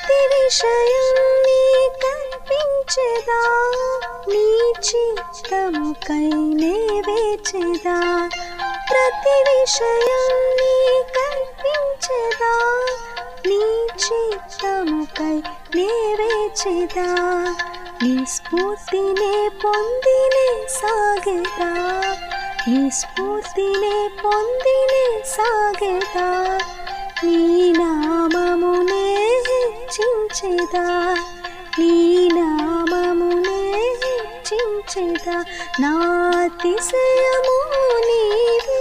ప్రతి విషయం నీ కల్పించెదా నీ చిత్తముకై నే వేచెదా ప్రతి విషయం నీ కల్పించెదా నీ చిత్తముకై నే వేచెదా నీ స్ఫూర్తినే పొందినే సాగెదా నీ స్ఫూర్తినే పొందినే సాగెదా నీ నామమునే హెచ్చించెదా నీ నామమునే హెచ్చించెదా నా అతిశయము నీవే